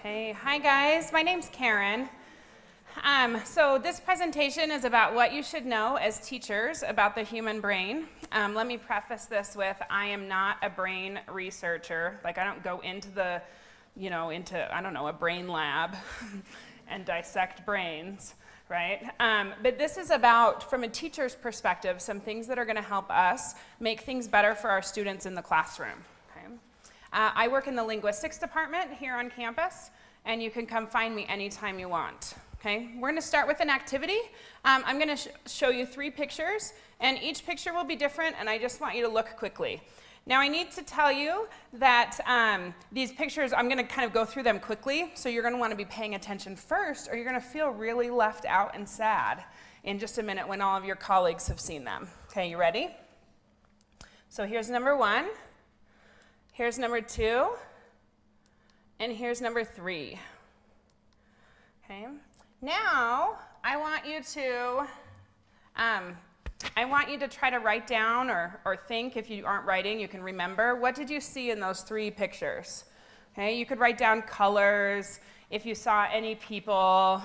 Okay, hi guys, my name's Karen. So this presentation is about what you should know as teachers about the human brain. Let me preface this with, I am not a brain researcher. Like I don't go into the, I don't know, a brain lab and dissect brains, right? But this is about, from a teacher's perspective, some things that are gonna help us make things better for our students in the classroom. Okay? I work in the linguistics department here on campus, and you can come find me anytime you want. Okay? We're going to start with an activity. I'm going to show you 3 pictures, and each picture will be different, and I just want you to look quickly. Now, I need to tell you that these pictures, I'm going to kind of go through them quickly, so you're going to want to be paying attention first, or you're going to feel really left out and sad in just a minute when all of your colleagues have seen them. Okay, you ready? So here's number 1. Here's number 2, and here's number 3. Okay. Now I want you to try to write down or think. If you aren't writing, you can remember. What did you see in those 3 pictures? Okay. You could write down colors. If you saw any people,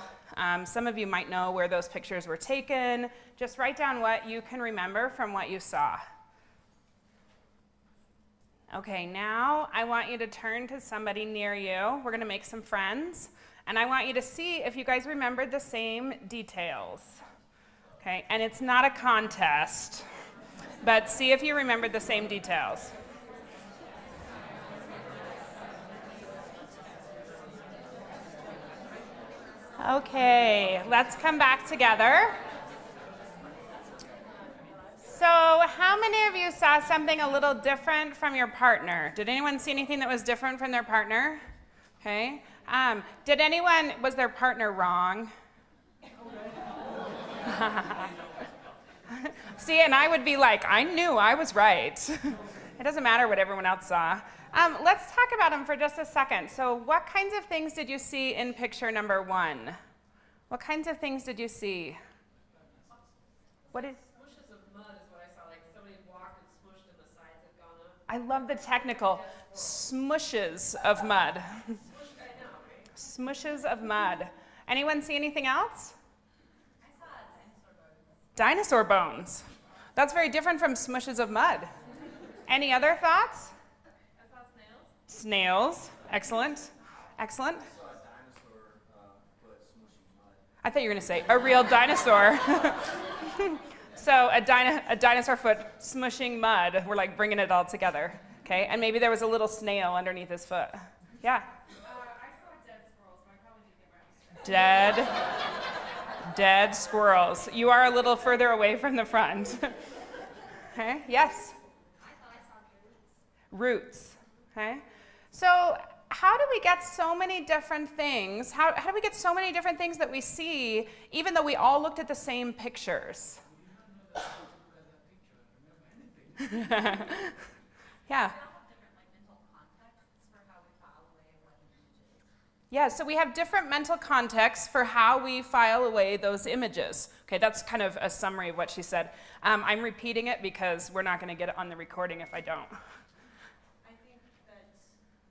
some of you might know where those pictures were taken. Just write down what you can remember from what you saw. Okay, now I want you to turn to somebody near you. We're going to make some friends. And I want you to see if you guys remembered the same details. Okay, and it's not a contest, but see if you remembered the same details. Okay, let's come back together. So how many of you saw something a little different from your partner? Did anyone see anything that was different from their partner? Okay. Was their partner wrong? See, and I would be like, I knew I was right. It doesn't matter what everyone else saw. Let's talk about them for just a second. So what kinds of things did you see in picture number 1? What kinds of things did you see? What is? I love the technical smushes of mud. Smushes of mud. Anyone see anything else? I saw dinosaur bones. Dinosaur bones. That's very different from smushes of mud. Any other thoughts? I saw snails. Snails. Excellent. Excellent. I saw a dinosaur foot smushing mud. I thought you were going to say a real dinosaur. So a dinosaur foot smushing mud. We're like bringing it all together. Okay, and maybe there was a little snail underneath his foot. Yeah. I saw dead squirrels, but I probably didn't get my Dead squirrels. You are a little further away from the front. Okay, yes? I thought I saw Roots. Okay, so how do we get so many different things? How do we get so many different things that we see, even though we all looked at the same pictures? Yeah. Yeah, so we have different mental contexts for how we file away those images. Okay, that's kind of a summary of what she said. I'm repeating it because we're not going to get it on the recording if I don't. I think that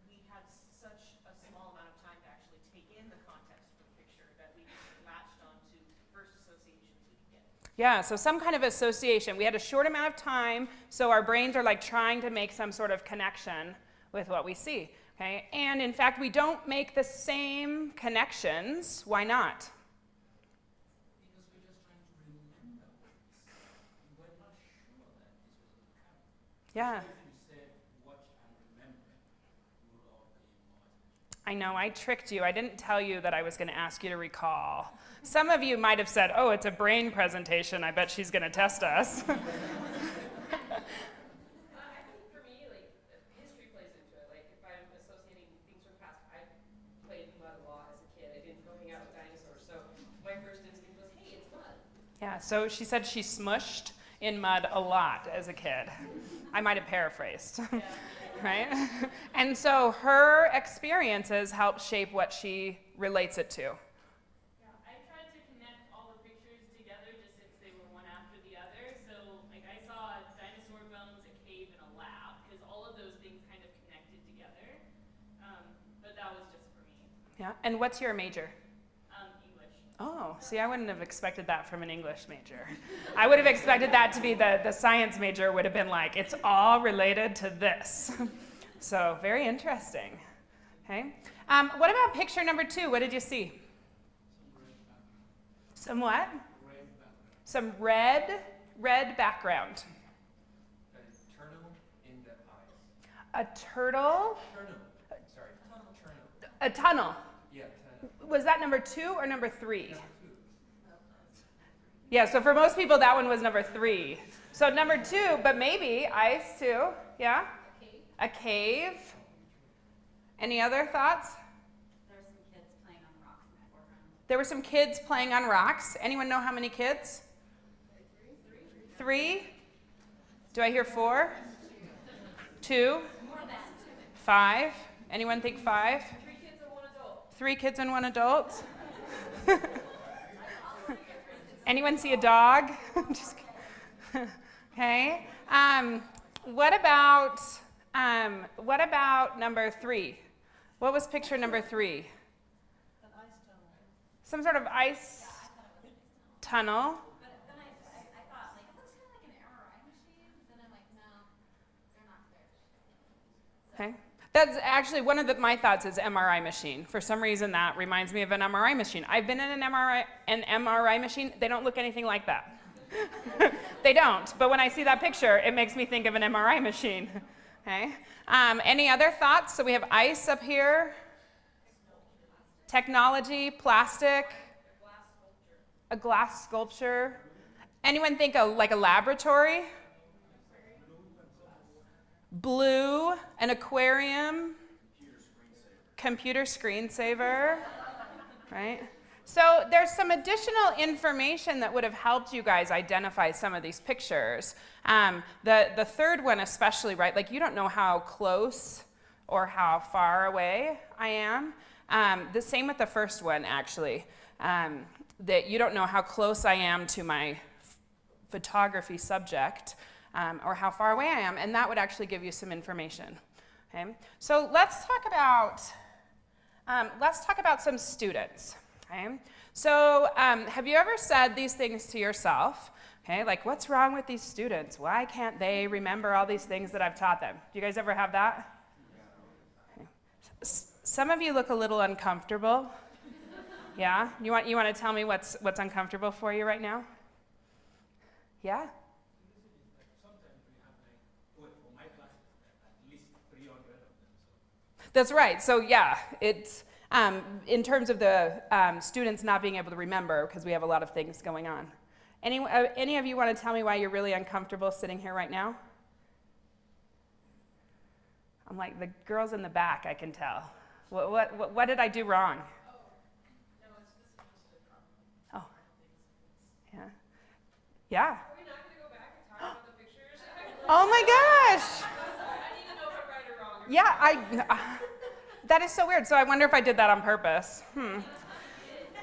we have such a small amount of time to actually take in the context of the picture that we just latched onto first associations we could get. Yeah, so some kind of association. We had a short amount of time, so our brains are like trying to make some sort of connection with what we see. Okay? And in fact, we don't make the same connections. Why not? Because we're just trying to remember things. We're not sure that this was a camera. Yeah. So if you said watch and remember, we would all pay more attention. I know, I tricked you. I didn't tell you that I was going to ask you to recall. Some of you might have said, oh, it's a brain presentation. I bet she's going to test us. I think for me, like, history plays into it. Like, if I'm associating things from the past, I played mud a lot as a kid. I didn't go hang out with dinosaurs, so my first instinct was, hey, it's mud. Yeah, so she said she smushed in mud a lot as a kid. I might have paraphrased, right? And so her experiences help shape what she relates it to. Yeah, I tried to connect all the pictures together just since they were one after the other. So, like, I saw dinosaur bones, a cave, and a lab, because all of those things kind of connected together. But that was just for me. Yeah, and what's your major? English. Oh, see, I wouldn't have expected that from an English major. I would have expected that to be the science major would have been like, it's all related to this. So very interesting. Okay. What about picture number 2? What did you see? Some what? Some red background. A turtle in the eyes. A turtle? Turtle. Sorry. Turtle. A tunnel. Yeah, turtle. Was that number 2 or number 3? Yeah, so for most people, that one was number 3. So number 2, but maybe ice too. Yeah? A cave. Any other thoughts? There were some kids playing on rocks. Anyone know how many kids? 3? Do I hear 4? 2? 5? Anyone think 5? 3 kids and 1 adult. 3 kids and 1 adult? Anyone see a dog? Just kidding. Okay. What about number 3? What was picture number 3? An ice tunnel. Some sort of ice tunnel. But then I thought, like, it looks kind of like an MRI machine. Then I'm like, no, they're not there. Okay. That's actually one of my thoughts is MRI machine. For some reason, that reminds me of an MRI machine. I've been in an MRI machine. They don't look anything like that. They don't. But when I see that picture, it makes me think of an MRI machine. Okay. Any other thoughts? So we have ice up here. Technology, plastic. A glass sculpture. Anyone think like a laboratory? Blue, an aquarium, computer screensaver, right? So there's some additional information that would have helped you guys identify some of these pictures. The third one especially, right? Like you don't know how close or how far away I am. The same with the first one, actually. That you don't know how close I am to my photography subject. Or how far away I am, and that would actually give you some information. Okay? So let's talk about some students. Okay? So have you ever said these things to yourself? Okay, like what's wrong with these students? Why can't they remember all these things that I've taught them? Do you guys ever have that? Okay. Some of you look a little uncomfortable. Yeah? You want to tell me what's uncomfortable for you right now? Yeah? That's right. So yeah, it's in terms of the students not being able to remember because we have a lot of things going on. Any of you want to tell me why you're really uncomfortable sitting here right now? I'm like, the girls in the back, I can tell. What did I do wrong? Oh, yeah. Yeah. Are we not going to go back and talk about the pictures? Oh my gosh. I need to know if I'm right or wrong. Yeah, that is so weird. So I wonder if I did that on purpose.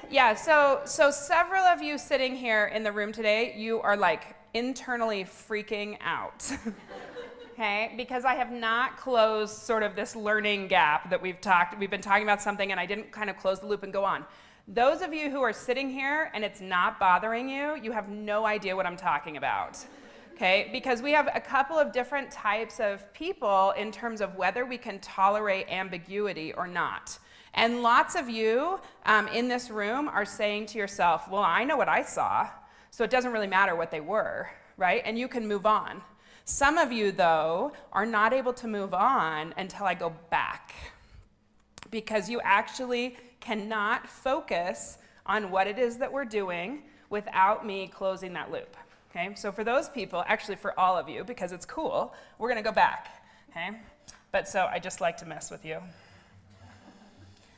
Yeah, so several of you sitting here in the room today, you are like internally freaking out. Okay, because I have not closed sort of this learning gap that we've been talking about something and I didn't kind of close the loop and go on. Those of you who are sitting here and it's not bothering you, you have no idea what I'm talking about. Okay, because we have a couple of different types of people in terms of whether we can tolerate ambiguity or not. And lots of you in this room are saying to yourself, well, I know what I saw, so it doesn't really matter what they were, right? And you can move on. Some of you, though, are not able to move on until I go back because you actually cannot focus on what it is that we're doing without me closing that loop. Okay, so for those people, actually for all of you, because it's cool, we're going to go back. Okay, but so I just like to mess with you.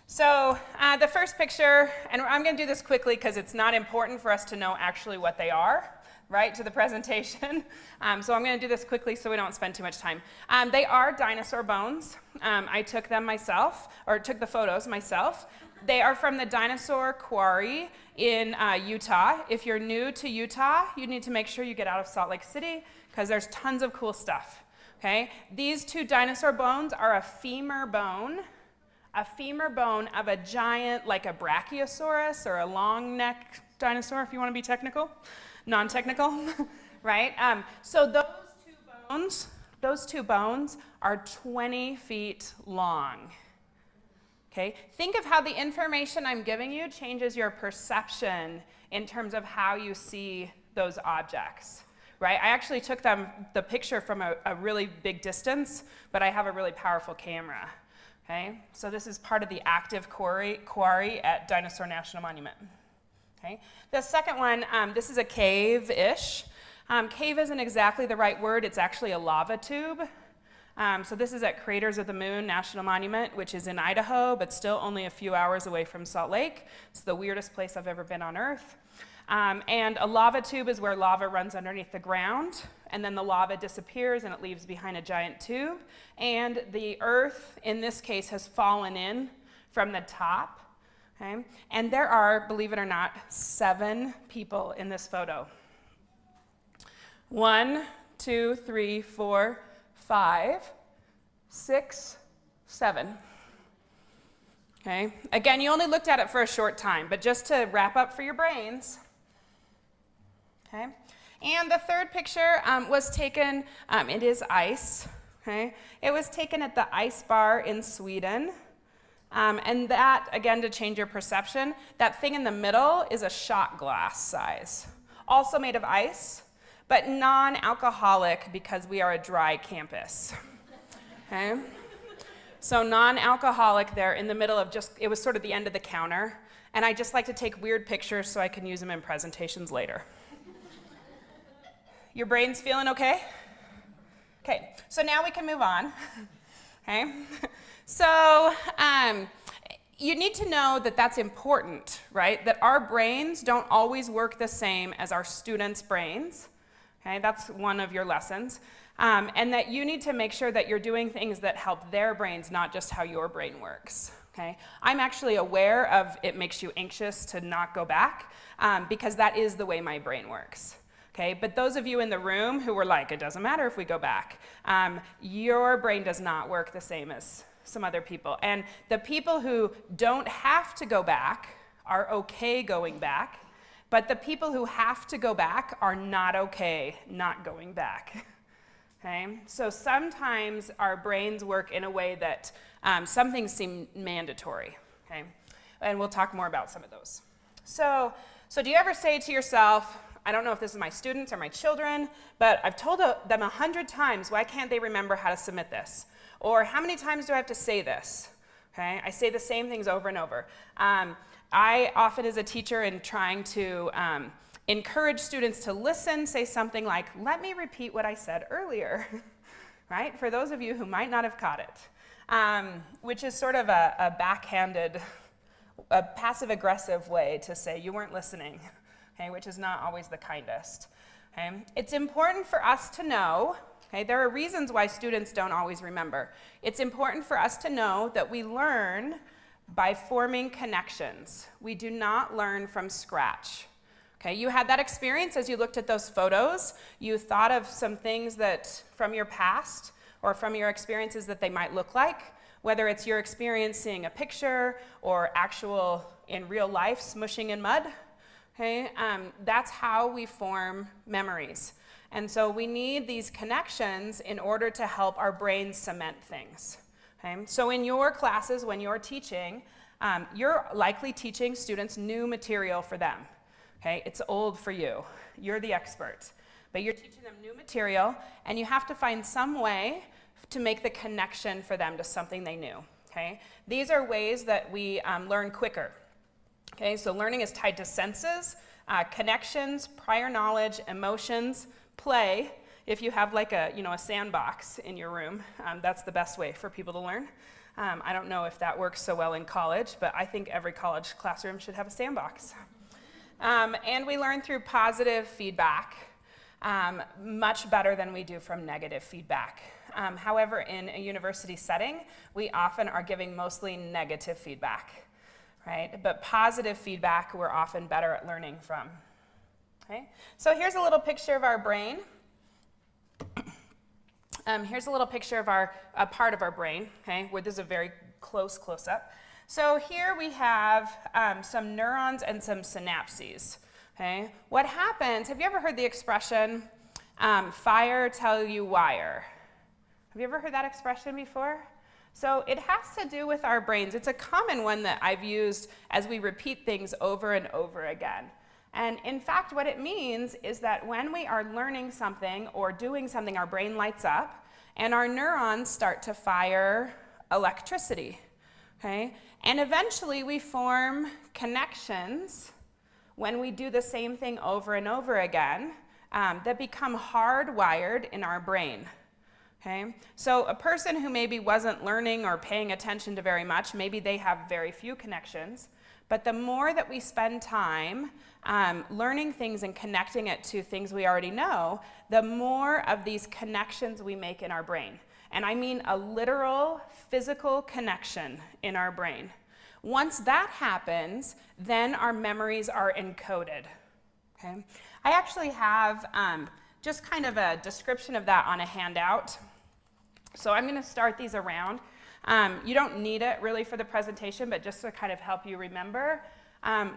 So the first picture, and I'm going to do this quickly because it's not important for us to know actually what they are, right, to the presentation. So I'm going to do this quickly so we don't spend too much time. They are dinosaur bones. I took them myself, or took the photos myself. They are from the dinosaur quarry in Utah. If you're new to Utah, you need to make sure you get out of Salt Lake City because there's tons of cool stuff. Okay? These two dinosaur bones are a femur bone, a femur bone of a giant, like a brachiosaurus or a long neck dinosaur, if you want to be technical, non-technical, right? So those two bones are 20 feet long. Okay? Think of how the information I'm giving you changes your perception in terms of how you see those objects, right? I actually took the picture from a really big distance, but I have a really powerful camera. Okay? So this is part of the active quarry at Dinosaur National Monument. Okay? The second one, this is a cave-ish. Cave isn't exactly the right word. It's actually a lava tube. So this is at Craters of the Moon National Monument, which is in Idaho, but still only a few hours away from Salt Lake. It's the weirdest place I've ever been on Earth. And a lava tube is where lava runs underneath the ground, and then the lava disappears and it leaves behind a giant tube. And the Earth, in this case, has fallen in from the top. Okay? And there are, believe it or not, 7 people in this photo. 1, 2, 3, 4, 5, 6, 7. Okay? Again, you only looked at it for a short time, but just to wrap up for your brains. Okay? And the third picture was taken, it is ice. Okay? It was taken at the ice bar in Sweden. And that, again, to change your perception, that thing in the middle is a shot glass size. Also made of ice, but non-alcoholic because we are a dry campus. Okay? So non-alcoholic there in the middle of it was sort of the end of the counter, and I just like to take weird pictures so I can use them in presentations later. Your brain's feeling okay? Okay, so now we can move on. Okay? So you need to know that that's important, right? That our brains don't always work the same as our students' brains. Okay, that's one of your lessons. And that you need to make sure that you're doing things that help their brains, not just how your brain works. Okay? I'm actually aware of it makes you anxious to not go back because that is the way my brain works. Okay? But those of you in the room who were like, it doesn't matter if we go back, your brain does not work the same as some other people. And the people who don't have to go back are okay going back. But the people who have to go back are not okay not going back. Okay? So sometimes our brains work in a way that some things seem mandatory. Okay? And we'll talk more about some of those. So do you ever say to yourself, I don't know if this is my students or my children, but I've told them 100 times, why can't they remember how to submit this? Or how many times do I have to say this? Okay? I say the same things over and over. I often, as a teacher, in trying to encourage students to listen, say something like, let me repeat what I said earlier, right? For those of you who might not have caught it, which is sort of a backhanded, a passive-aggressive way to say you weren't listening, okay, which is not always the kindest. Okay? It's important for us to know, okay, there are reasons why students don't always remember. It's important for us to know that we learn by forming connections. We do not learn from scratch. Okay, you had that experience as you looked at those photos. You thought of some things that from your past or from your experiences that they might look like, whether it's your experience seeing a picture or actual in real life smushing in mud. Okay, that's how we form memories. And so we need these connections in order to help our brains cement things. Okay? So in your classes, when you're teaching, you're likely teaching students new material for them. Okay? It's old for you. You're the expert. But you're teaching them new material, and you have to find some way to make the connection for them to something they knew. Okay? These are ways that we learn quicker. Okay? So learning is tied to senses, connections, prior knowledge, emotions, play. If you have like a sandbox in your room, that's the best way for people to learn. I don't know if that works so well in college, but I think every college classroom should have a sandbox. And we learn through positive feedback much better than we do from negative feedback. However, in a university setting, we often are giving mostly negative feedback, right? But positive feedback, we're often better at learning from. Okay? So here's a little picture of our brain. Here's a little picture of a part of our brain, okay, where this is a very close up. So here we have some neurons and some synapses. Okay? What happens, have you ever heard the expression, fire tell you wire? Have you ever heard that expression before? So it has to do with our brains. It's a common one that I've used as we repeat things over and over again. And in fact, what it means is that when we are learning something or doing something, our brain lights up and our neurons start to fire electricity. Okay? And eventually we form connections when we do the same thing over and over again that become hardwired in our brain. Okay? So a person who maybe wasn't learning or paying attention to very much, maybe they have very few connections, but the more that we spend time learning things and connecting it to things we already know, the more of these connections we make in our brain. And I mean a literal physical connection in our brain. Once that happens, then our memories are encoded. Okay? I actually have just kind of a description of that on a handout. So I'm going to start these around. You don't need it really for the presentation, but just to kind of help you remember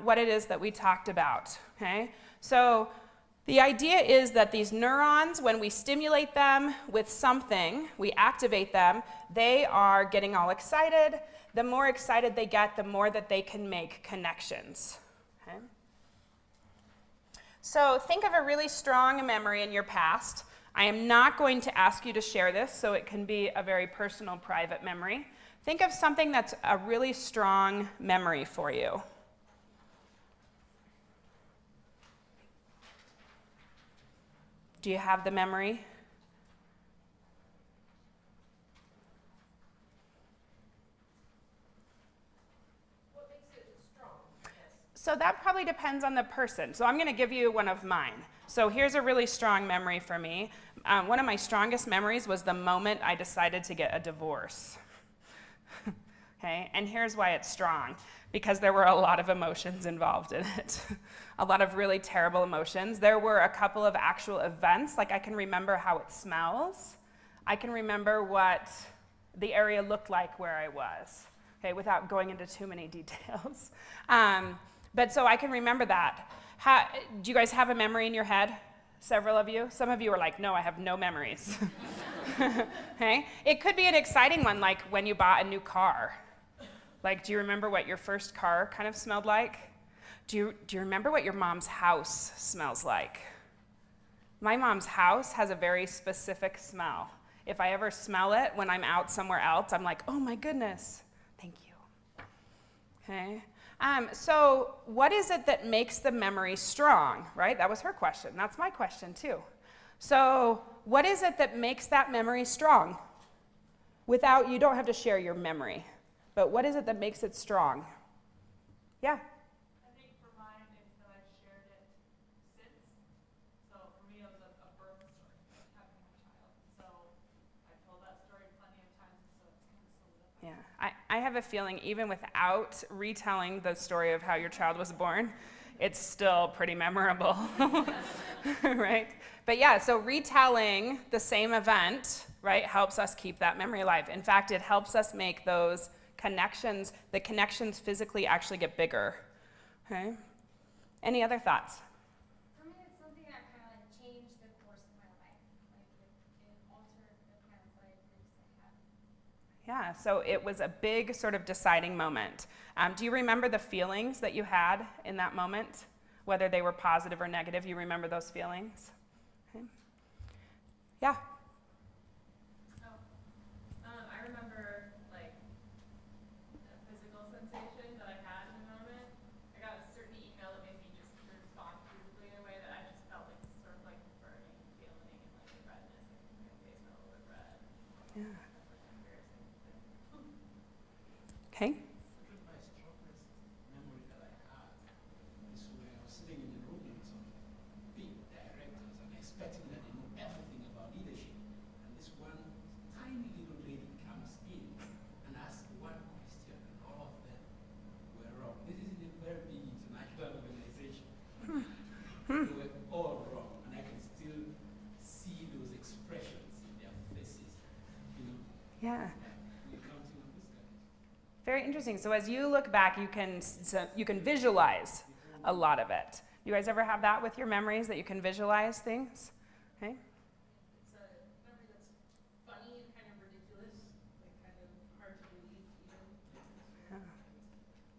what it is that we talked about. Okay? So the idea is that these neurons, when we stimulate them with something, we activate them, they are getting all excited. The more excited they get, the more that they can make connections. Okay? So think of a really strong memory in your past. I am not going to ask you to share this, so it can be a very personal, private memory. Think of something that's a really strong memory for you. Do you have the memory? What makes it strong? Yes. So that probably depends on the person. So I'm going to give you one of mine. So here's a really strong memory for me. One of my strongest memories was the moment I decided to get a divorce. Okay, and here's why it's strong. Because there were a lot of emotions involved in it. A lot of really terrible emotions. There were a couple of actual events, like I can remember how it smells. I can remember what the area looked like where I was, okay, without going into too many details. But so I can remember that. Do you guys have a memory in your head? Several of you? Some of you are like, no, I have no memories. Okay? It could be an exciting one, like when you bought a new car. Like, do you remember what your first car kind of smelled like? Do you remember what your mom's house smells like? My mom's house has a very specific smell. If I ever smell it when I'm out somewhere else, I'm like, oh my goodness, thank you. Okay? So what is it that makes the memory strong, right? That was her question. That's my question too. So what is it that makes that memory strong? You don't have to share your memory, but what is it that makes it strong? Yeah? I think for mine, it's that I've shared it since. So for me, it was a birth story, having my child. So I've told that story plenty of times, so it's kind of solidified. Yeah, I have a feeling even without retelling the story of how your child was born, it's still pretty memorable, right? But yeah, so retelling the same event, right, helps us keep that memory alive. In fact, it helps us make those connections, the connections physically actually get bigger, okay? Any other thoughts? For me, it's something that kind of like changed the course of my life. Like it altered the plans that I previously had. Yeah, so it was a big sort of deciding moment. Do you remember the feelings that you had in that moment? Whether they were positive or negative, you remember those feelings? Okay. Yeah. I remember like a physical sensation that I had in the moment. I got a certain email that made me just respond physically in a way that I just felt like sort of like burning feeling and like the redness, like my face got a little bit red. Yeah. That was embarrassing. Okay. My strongest memory that I had is when I was sitting in a room with some big directors and expecting that they know everything about leadership. And this one tiny little lady comes in and asks one question, and all of them were wrong. This is in a very big international organization. They were all wrong, and I can still see those expressions in their faces. You know, Yeah. we're counting on this guy. very interesting. So as you look back, you can visualize a lot of it. You guys ever have that with your memories, that you can visualize things? Okay. It's a memory that's funny and kind of ridiculous, like kind of hard to believe even.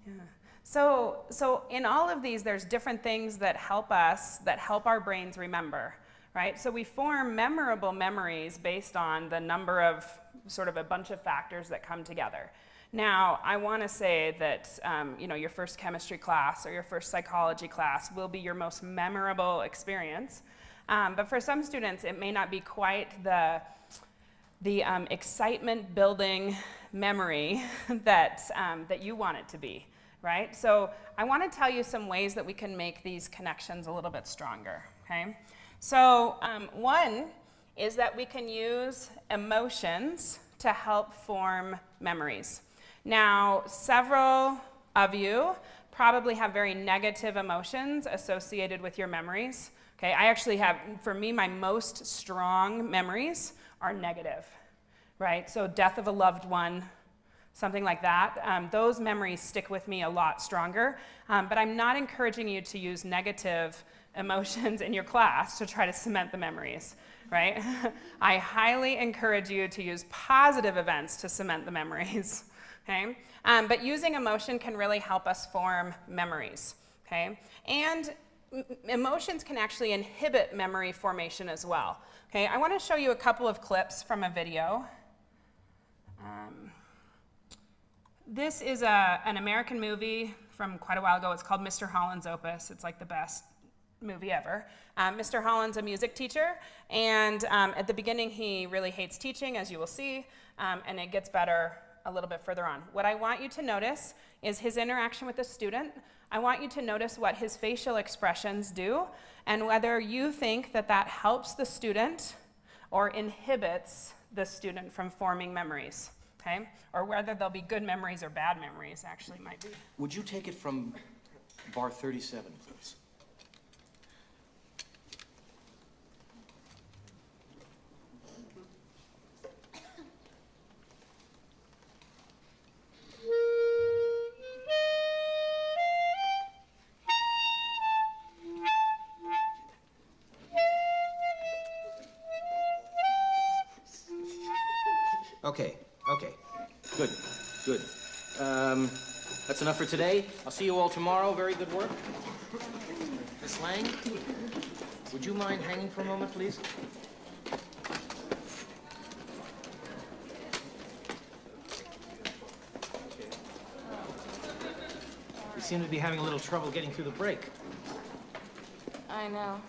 Yeah. So in all of these, there's different things that help us, that help our brains remember, right? So we form memorable memories based on the number of sort of a bunch of factors that come together. Now, I want to say that your first chemistry class or your first psychology class will be your most memorable experience. But for some students, it may not be quite the excitement-building memory that you want it to be, right? So I want to tell you some ways that we can make these connections a little bit stronger, okay? So one is that we can use emotions to help form memories. Now, several of you probably have very negative emotions associated with your memories. Okay, I actually have, for me, my most strong memories are negative, right? So death of a loved one, something like that. Those memories stick with me a lot stronger, but I'm not encouraging you to use negative emotions in your class to try to cement the memories, right? I highly encourage you to use positive events to cement the memories, okay? But using emotion can really help us form memories, okay? And emotions can actually inhibit memory formation as well, okay? I want to show you a couple of clips from a video. This is an American movie from quite a while ago. It's called Mr. Holland's Opus. It's like the best movie ever. Mr. Holland's a music teacher, and at the beginning he really hates teaching, as you will see, and it gets better a little bit further on. What I want you to notice is his interaction with the student. I want you to notice what his facial expressions do, and whether you think that that helps the student or inhibits the student from forming memories, okay? Or whether they'll be good memories or bad memories, actually might be. Would you take it from bar 37, please? Okay. Good. That's enough for today. I'll see you all tomorrow. Very good work. Miss Lang, would you mind hanging for a moment, please? You seem to be having a little trouble getting through the break. I know.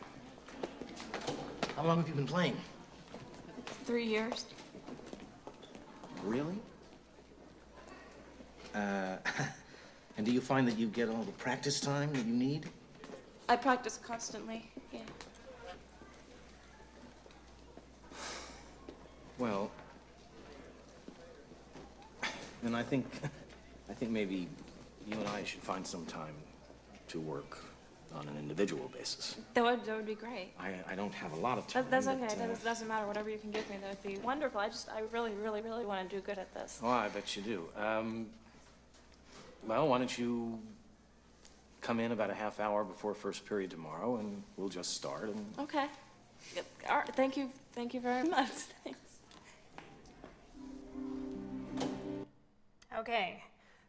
How long have you been playing? 3 years. Really? And do you find that you get all the practice time that you need? I practice constantly, yeah. Well, then I think maybe you and I should find some time to work on an individual basis. That would be great. I don't have a lot of time. That's but, okay. That doesn't matter. Whatever you can give me, that'd be wonderful. I really want to do good at this. Oh, I bet you do. Well, why don't you come in about a half hour before first period tomorrow, and we'll just start. And Okay. Yep. All right. Thank you very much. Thanks. Okay,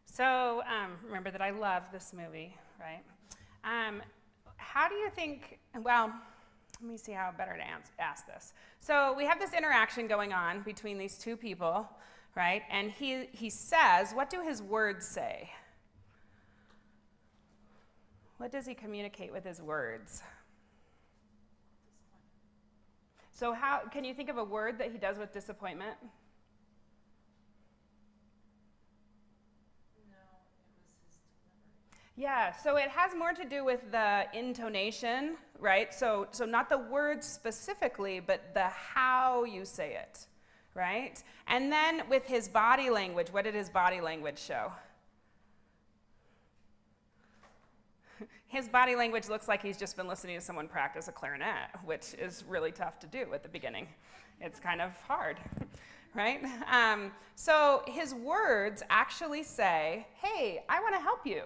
so remember that I love this movie, right? How do you think, well, let me see how better to ask this. So we have this interaction going on between these two people, right? And he says, what do his words say? What does he communicate with his words? So how, can you think of a word that he does with disappointment? Yeah, so it has more to do with the intonation, right? So not the words specifically, but the how you say it, right? And then with his body language, what did his body language show? His body language looks like he's just been listening to someone practice a clarinet, which is really tough to do at the beginning. It's kind of hard, right? So his words actually say, hey, I want to help you.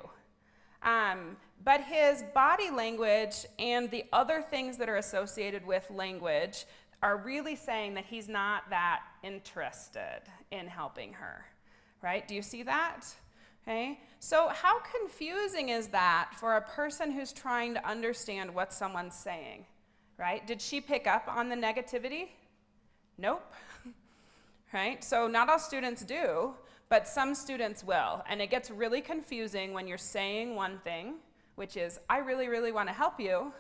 But his body language and the other things that are associated with language are really saying that he's not that interested in helping her, right? Do you see that? Okay. So how confusing is that for a person who's trying to understand what someone's saying, right? Did she pick up on the negativity? Nope. Right? So not all students do, but some students will. And it gets really confusing when you're saying one thing, which is, I really, really want to help you,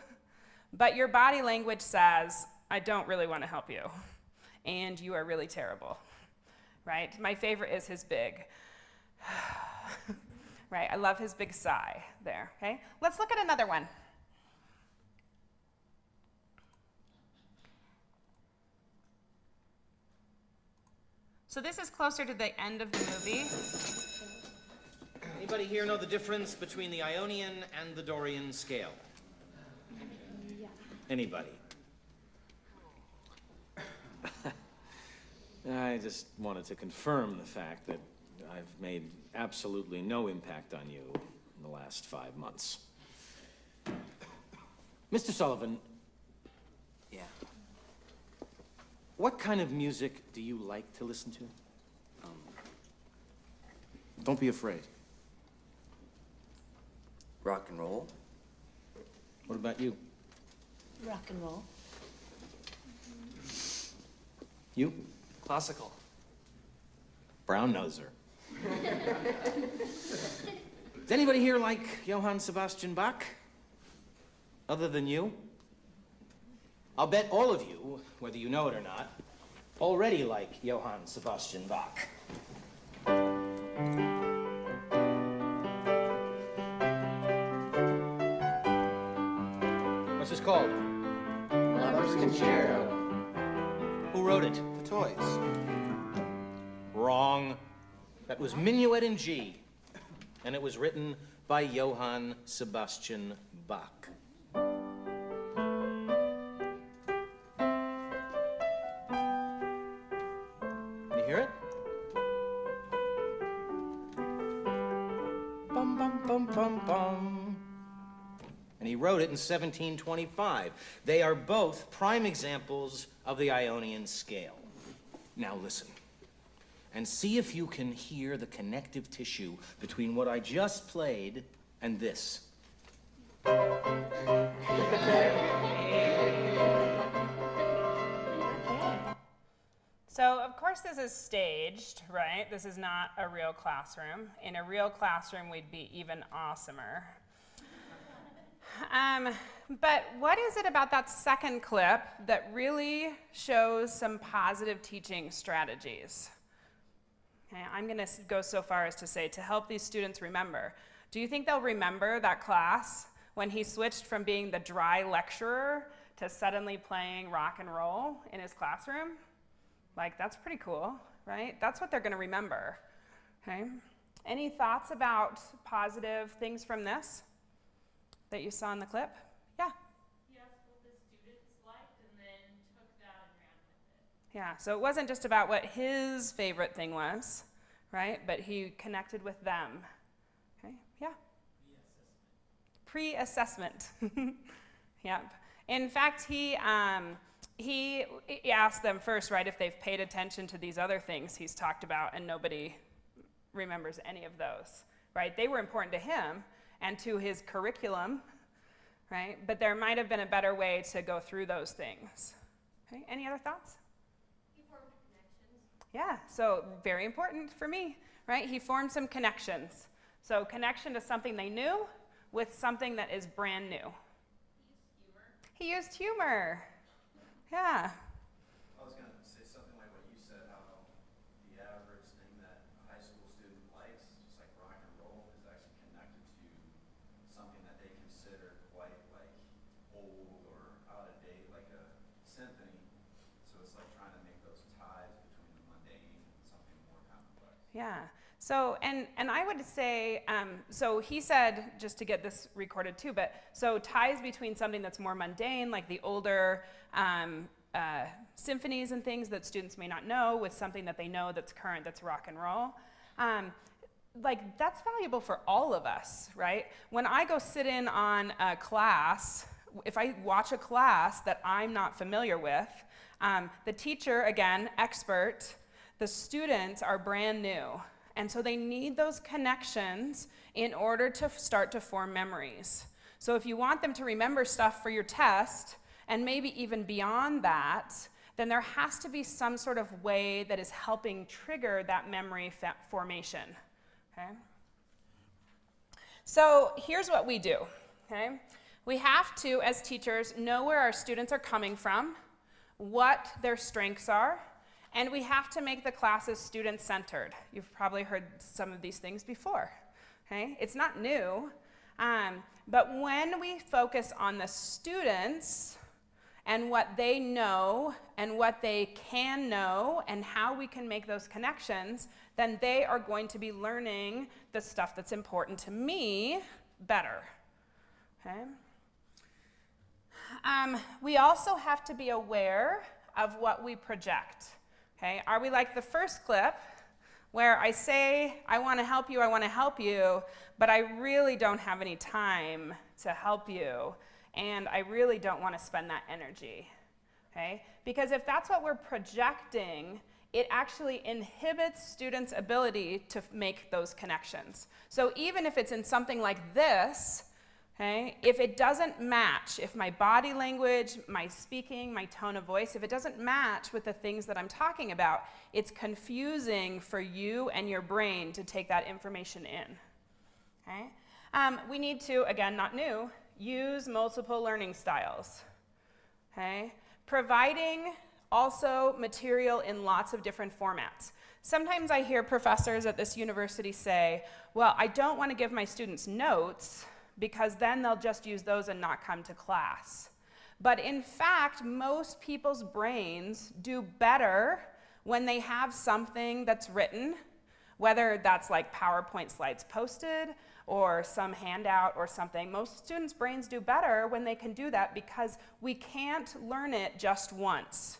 but your body language says, I don't really want to help you, and you are really terrible, right? My favorite is his big, right? I love his big sigh there, okay? Let's look at another one. So this is closer to the end of the movie. Anybody here know the difference between the Ionian and the Dorian scale? Yeah. Anybody? I just wanted to confirm the fact that I've made absolutely no impact on you in the last 5 months. Mr. Sullivan. Yeah. What kind of music do you like to listen to? Don't be afraid. Rock and roll. What about you? Rock and roll. You? Classical. Brown noser. Does anybody here like Johann Sebastian Bach? Other than you? I'll bet all of you, whether you know it or not, already like Johann Sebastian Bach. What's this called? Lover's Concerto. Who wrote it? The Toys. Wrong. That was Minuet in G, and it was written by Johann Sebastian Bach. You hear it? Bum, bum, bum, bum, bum. And he wrote it in 1725. They are both prime examples of the Ionian scale. Now listen, and see if you can hear the connective tissue between what I just played and this. So, of course, this is staged, right? This is not a real classroom. In a real classroom, we'd be even awesomer. But what is it about that second clip that really shows some positive teaching strategies? Okay, I'm going to go so far as to say to help these students remember. Do you think they'll remember that class when he switched from being the dry lecturer to suddenly playing rock and roll in his classroom? Like, that's pretty cool, right? That's what they're going to remember. Okay? Any thoughts about positive things from this that you saw in the clip? Yeah? He asked what the students liked and then took that and ran with it. Yeah, so it wasn't just about what his favorite thing was, right? But he connected with them. Okay, yeah? Pre-assessment. Yep. In fact, he asked them first, right, if they've paid attention to these other things he's talked about, and nobody remembers any of those, right? They were important to him and to his curriculum, right? But there might have been a better way to go through those things. Okay, any other thoughts? He formed connections. Yeah, so very important for me, right? He formed some connections. So connection to something they knew with something that is brand new. He used humor. Yeah. I was going to say something like what you said, how the average thing that a high school student likes, just like rock and roll, is actually connected to something that they consider quite like old or out of date, like a symphony. So it's like trying to make those ties between the mundane and something more complex. Yeah. So, and I would say, so he said, just to get this recorded too, but so ties between something that's more mundane, like the older symphonies and things that students may not know with something that they know that's current, that's rock and roll. Like, that's valuable for all of us, right? When I go sit in on a class, if I watch a class that I'm not familiar with, the teacher, again, expert, the students are brand new. And so they need those connections in order to start to form memories. So if you want them to remember stuff for your test, and maybe even beyond that, then there has to be some sort of way that is helping trigger that memory formation. Okay? So here's what we do. Okay? We have to, as teachers, know where our students are coming from, what their strengths are, and we have to make the classes student-centered. You've probably heard some of these things before. Okay? It's not new, but when we focus on the students and what they know and what they can know and how we can make those connections, then they are going to be learning the stuff that's important to me better. Okay? We also have to be aware of what we project. Okay? Are we like the first clip where I say, I want to help you, but I really don't have any time to help you, and I really don't want to spend that energy? Okay? Because if that's what we're projecting, it actually inhibits students' ability to make those connections. So even if it's in something like this, okay, if it doesn't match, if my body language, my speaking, my tone of voice, if it doesn't match with the things that I'm talking about, it's confusing for you and your brain to take that information in. Okay? We need to, again, not new, use multiple learning styles. Okay? Providing also material in lots of different formats. Sometimes I hear professors at this university say, well, I don't want to give my students notes because then they'll just use those and not come to class. But in fact, most people's brains do better when they have something that's written, whether that's like PowerPoint slides posted or some handout or something. Most students' brains do better when they can do that because we can't learn it just once,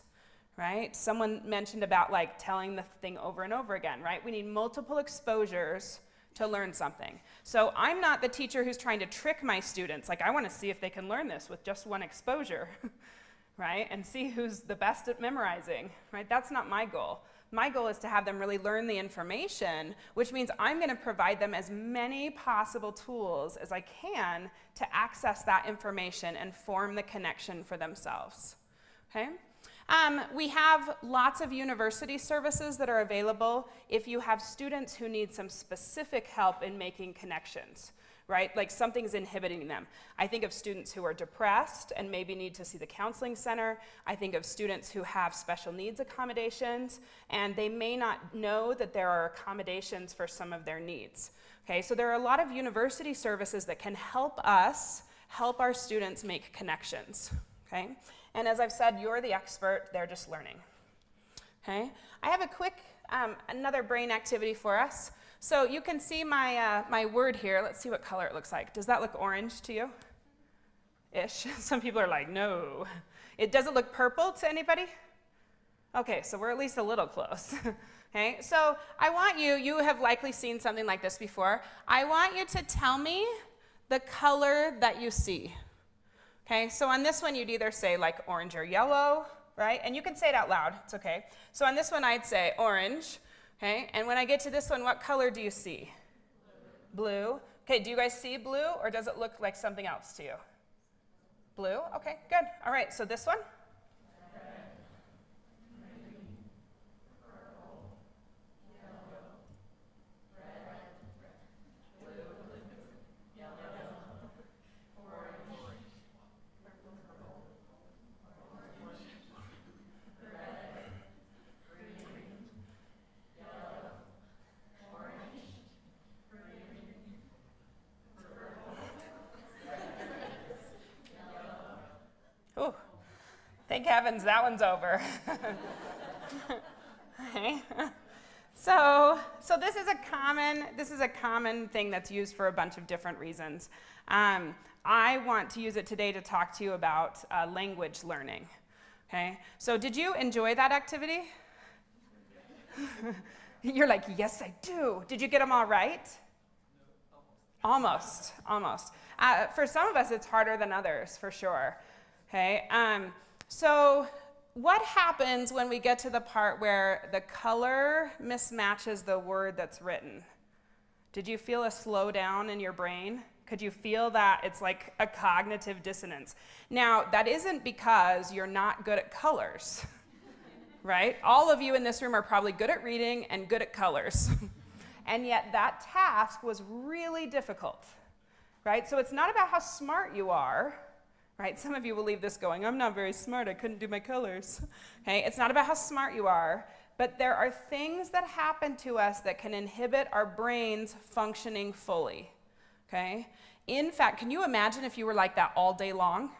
right? Someone mentioned about like telling the thing over and over again, right? We need multiple exposures to learn something. So I'm not the teacher who's trying to trick my students. Like, I want to see if they can learn this with just one exposure, right? And see who's the best at memorizing, right? That's not my goal. My goal is to have them really learn the information, which means I'm going to provide them as many possible tools as I can to access that information and form the connection for themselves, okay? We have lots of university services that are available if you have students who need some specific help in making connections, right? Like something's inhibiting them. I think of students who are depressed and maybe need to see the counseling center. I think of students who have special needs accommodations, and they may not know that there are accommodations for some of their needs. Okay, so there are a lot of university services that can help us help our students make connections, okay? And as I've said, you're the expert, they're just learning. Okay? I have a quick, another brain activity for us. So you can see my, my word here. Let's see what color it looks like. Does that look orange to you? Ish. Some people are like, no. Does it look purple to anybody? Okay, so we're at least a little close. Okay, so I want you have likely seen something like this before. I want you to tell me the color that you see. Okay, so on this one, you'd either say like orange or yellow, right? And you can say it out loud, it's okay. So on this one, I'd say orange, okay? And when I get to this one, what color do you see? Blue. Okay, do you guys see blue, or does it look like something else to you? Blue, okay, good. All right, so this one? Ooh, thank heavens that one's over. Okay. So this is a common thing that's used for a bunch of different reasons. I want to use it today to talk to you about language learning. Okay, so did you enjoy that activity? You're like, yes, I do. Did you get them all right? Almost. For some of us, it's harder than others, for sure. Okay, so what happens when we get to the part where the color mismatches the word that's written? Did you feel a slowdown in your brain? Could you feel that it's like a cognitive dissonance? Now, that isn't because you're not good at colors, right? All of you in this room are probably good at reading and good at colors. And yet that task was really difficult, right? So it's not about how smart you are, right? Some of you will leave this going, I'm not very smart, I couldn't do my colors. Okay, it's not about how smart you are, but there are things that happen to us that can inhibit our brains functioning fully, okay? In fact, can you imagine if you were like that all day long?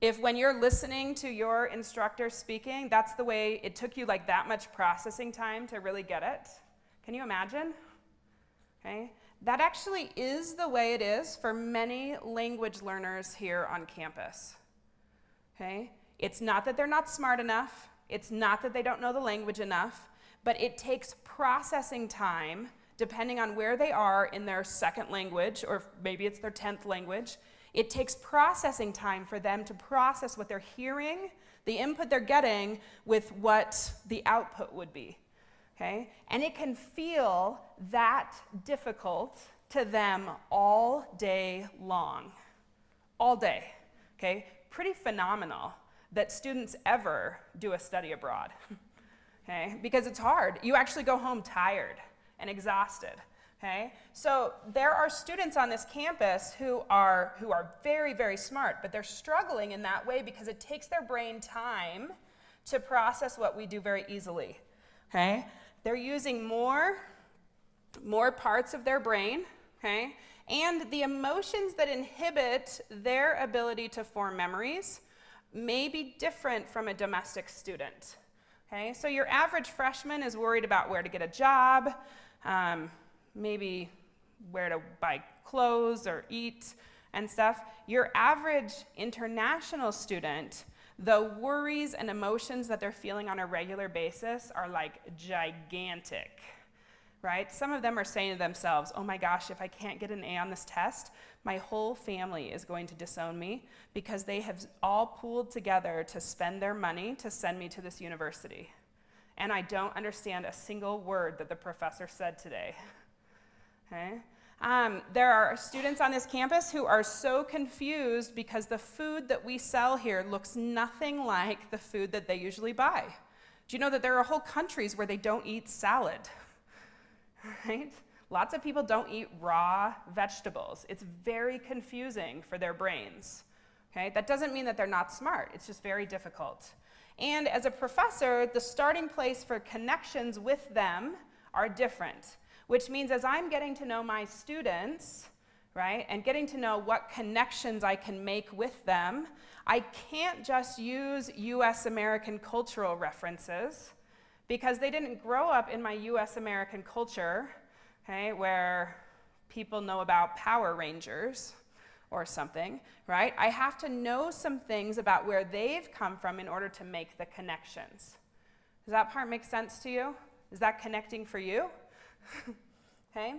If when you're listening to your instructor speaking, that's the way it took you like that much processing time to really get it? Can you imagine? Okay. That actually is the way it is for many language learners here on campus. Okay? It's not that they're not smart enough, it's not that they don't know the language enough, but it takes processing time, depending on where they are in their second language, or maybe it's their 10th language. It takes processing time for them to process what they're hearing, the input they're getting, with what the output would be. Okay? And it can feel that difficult to them all day long. All day. Okay? Pretty phenomenal that students ever do a study abroad. Okay? Because it's hard. You actually go home tired and exhausted. Okay? So there are students on this campus who are very, very smart, but they're struggling in that way because it takes their brain time to process what we do very easily. Okay? They're using more parts of their brain, okay? And the emotions that inhibit their ability to form memories may be different from a domestic student, okay? So your average freshman is worried about where to get a job, maybe where to buy clothes or eat and stuff. Your average international student, the worries and emotions that they're feeling on a regular basis are like gigantic, right? Some of them are saying to themselves, oh my gosh, if I can't get an A on this test, my whole family is going to disown me because they have all pooled together to spend their money to send me to this university. And I don't understand a single word that the professor said today, okay? There are students on this campus who are so confused because the food that we sell here looks nothing like the food that they usually buy. Do you know that there are whole countries where they don't eat salad? Right? Lots of people don't eat raw vegetables. It's very confusing for their brains. Okay? That doesn't mean that they're not smart. It's just very difficult. And as a professor, the starting place for connections with them are different. Which means as I'm getting to know my students, right, and getting to know what connections I can make with them, I can't just use US American cultural references because they didn't grow up in my US American culture, okay, where people know about Power Rangers or something, right? I have to know some things about where they've come from in order to make the connections. Does that part make sense to you? Is that connecting for you? Okay,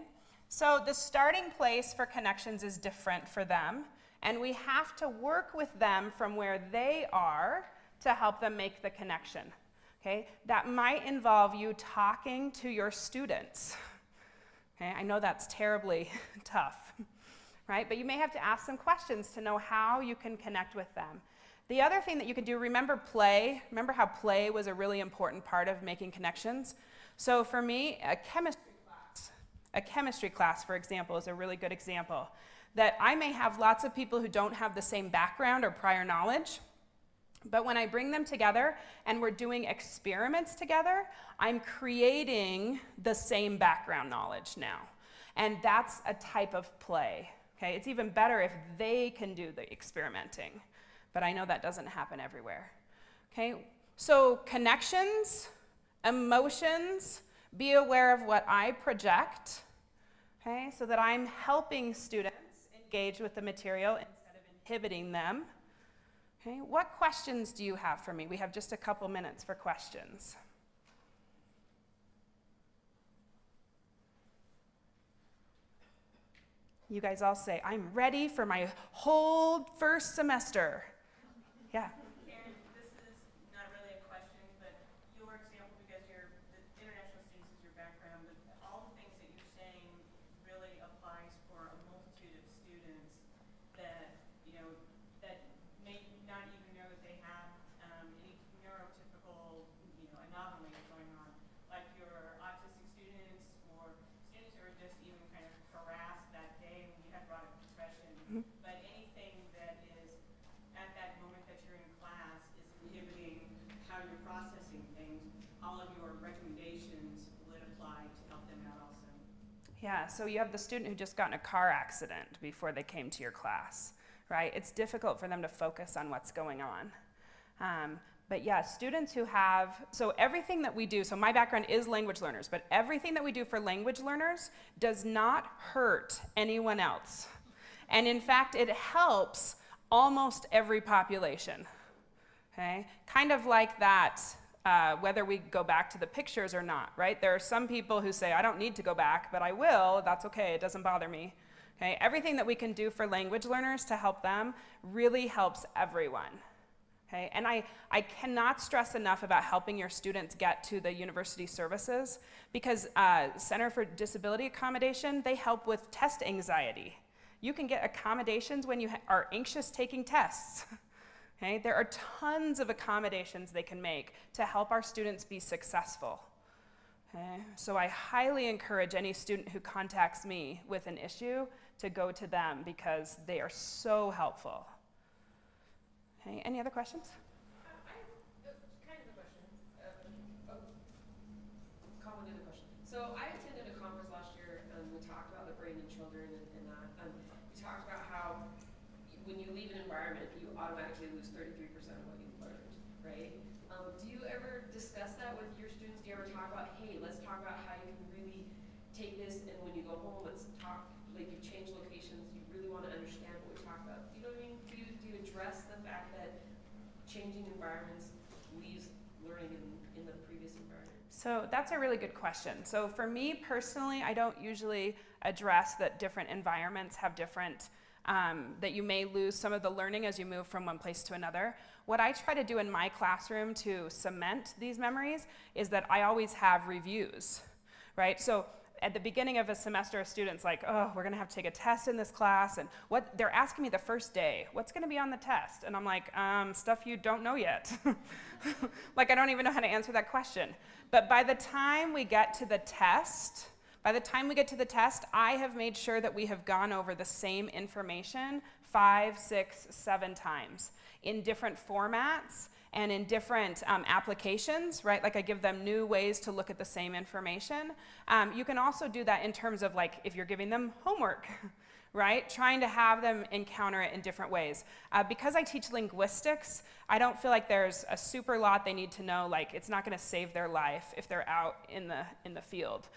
so the starting place for connections is different for them, and we have to work with them from where they are to help them make the connection. Okay, that might involve you talking to your students. Okay, I know that's terribly tough, right? But you may have to ask some questions to know how you can connect with them. The other thing that you can do, remember play? Remember how play was a really important part of making connections? So for me, a chemistry class, for example, is a really good example. That I may have lots of people who don't have the same background or prior knowledge, but when I bring them together and we're doing experiments together, I'm creating the same background knowledge now. And that's a type of play. Okay? It's even better if they can do the experimenting, but I know that doesn't happen everywhere. Okay? So connections, emotions, be aware of what I project, okay, so that I'm helping students engage with the material instead of inhibiting them, Okay, what questions do you have for me? We have just a couple minutes for questions. You guys all say, I'm ready for my whole first semester. Yeah. Karen, this is not really a question, but your example, because the international students is your background, but all the things that you're saying really applies for a multitude of students that, that may not even know that they have any neurotypical, anomalies going on, like your autistic students or students who are just even kind of harassed that day when you had brought up depression. But anything that is at that moment that you're in class is inhibiting how you're processing things, all of your recommendations would apply to help them out also. Yeah, so you have the student who just got in a car accident before they came to your class, right? It's difficult for them to focus on what's going on. But yeah, students who have, so everything that we do, so my background is language learners, but everything that we do for language learners does not hurt anyone else. And in fact, it helps almost every population, okay? Kind of like that, whether we go back to the pictures or not, right? There are some people who say, I don't need to go back, but I will, that's okay, it doesn't bother me. Okay? Everything that we can do for language learners to help them really helps everyone. Okay? And I cannot stress enough about helping your students get to the university services, because Center for Disability Accommodation, they help with test anxiety. You can get accommodations when you are anxious taking tests. Okay? There are tons of accommodations they can make to help our students be successful. Okay? So I highly encourage any student who contacts me with an issue to go to them, because they are so helpful. Okay, any other questions? Kind of a question. Convoluted question. So I attended a conference last year, and we talked about the brain in children and that. We talked about how when you leave an environment, you automatically lose 33% of what you've learned, right? Do you ever discuss that with your students? Do you ever talk about, hey, let's talk about how you can really take this, and when you go home, let's talk, like you've changed locations, you really want to understand what we talked about. You know what I mean? Do you address the fact that changing environments leaves learning in the previous environment? So that's a really good question. So for me personally, I don't usually address that different environments have different, that you may lose some of the learning as you move from one place to another. What I try to do in my classroom to cement these memories is that I always have reviews, right? So at the beginning of a semester, a student's like, oh, we're gonna have to take a test in this class, and what they're asking me the first day, what's gonna be on the test? And I'm like, stuff you don't know yet. Like, I don't even know how to answer that question. But by the time we get to the test, I have made sure that we have gone over the same information 5, 6, 7 times in different formats and in different applications, right? Like I give them new ways to look at the same information. You can also do that in terms of like if you're giving them homework, right? Trying to have them encounter it in different ways. Because I teach linguistics, I don't feel like there's a super lot they need to know, like it's not gonna save their life if they're out in the field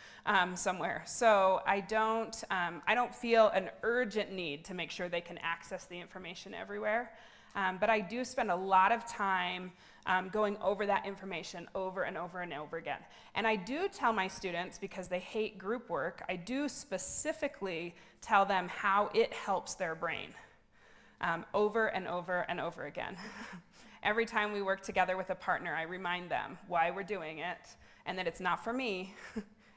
somewhere. So I don't feel an urgent need to make sure they can access the information everywhere. But I do spend a lot of time going over that information over and over and over again. And I do tell my students, because they hate group work, I do specifically tell them how it helps their brain over and over and over again. Every time we work together with a partner, I remind them why we're doing it and that it's not for me,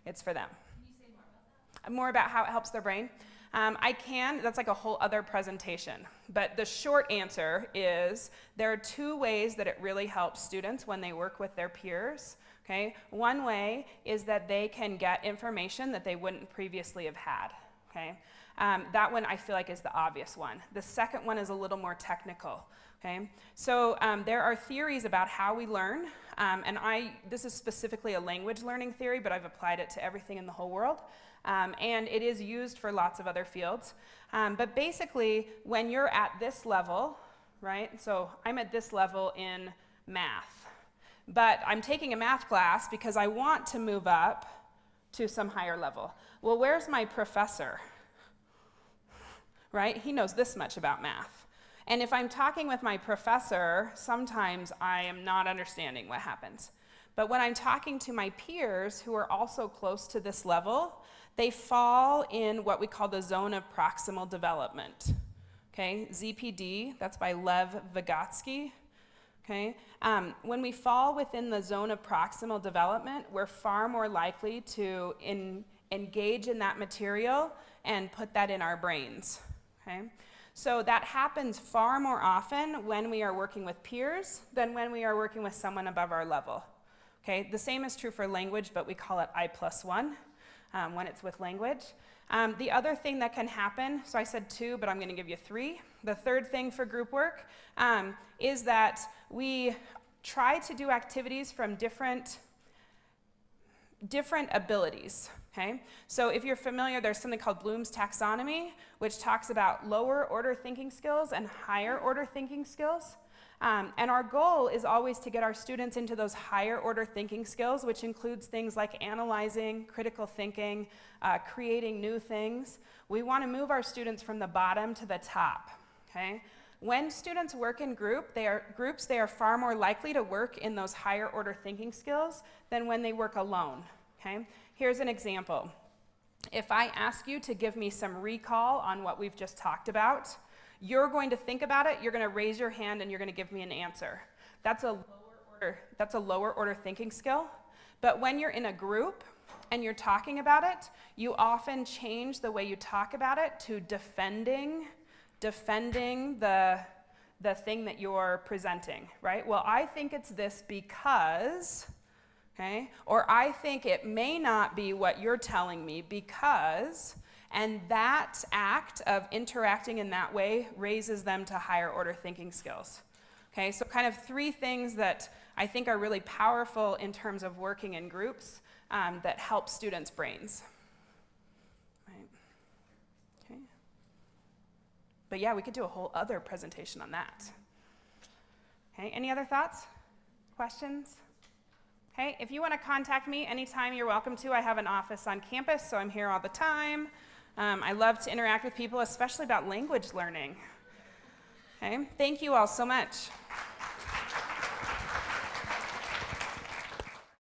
it's for them. Can you say more about that? More about how it helps their brain? I can, that's like a whole other presentation. But the short answer is there are 2 ways that it really helps students when they work with their peers. Okay? One way is that they can get information that they wouldn't previously have had. Okay? That one I feel like is the obvious one. The second one is a little more technical. Okay? So there are theories about how we learn, and this is specifically a language learning theory, but I've applied it to everything in the whole world. And it is used for lots of other fields. But basically, when you're at this level, right? So I'm at this level in math. But I'm taking a math class because I want to move up to some higher level. Well, where's my professor? Right? He knows this much about math. And if I'm talking with my professor, sometimes I am not understanding what happens. But when I'm talking to my peers who are also close to this level, they fall in what we call the zone of proximal development. Okay, ZPD, that's by Lev Vygotsky. Okay, when we fall within the zone of proximal development, we're far more likely to engage in that material and put that in our brains. Okay, so that happens far more often when we are working with peers than when we are working with someone above our level. Okay, the same is true for language, but we call it I+1 when it's with language. The other thing that can happen, so I said 2, but I'm going to give you 3. The third thing for group work is that we try to do activities from different abilities. Okay? So if you're familiar, there's something called Bloom's taxonomy, which talks about lower order thinking skills and higher order thinking skills. And our goal is always to get our students into those higher order thinking skills, which includes things like analyzing, critical thinking, creating new things. We want to move our students from the bottom to the top. Okay? When students work in groups, they are far more likely to work in those higher order thinking skills than when they work alone. Okay? Here's an example. If I ask you to give me some recall on what we've just talked about, you're going to think about it, you're going to raise your hand, and you're going to give me an answer. That's a lower order thinking skill. But when you're in a group and you're talking about it, you often change the way you talk about it to defending the thing that you're presenting, right? Well, I think it's this because, okay? Or I think it may not be what you're telling me because. And that act of interacting in that way raises them to higher order thinking skills. Okay, so kind of 3 things that I think are really powerful in terms of working in groups that help students' brains. Right. Okay. But yeah, we could do a whole other presentation on that. Okay, any other thoughts? Questions? Okay, if you want to contact me anytime, you're welcome to. I have an office on campus, so I'm here all the time. I love to interact with people, especially about language learning. Okay, thank you all so much.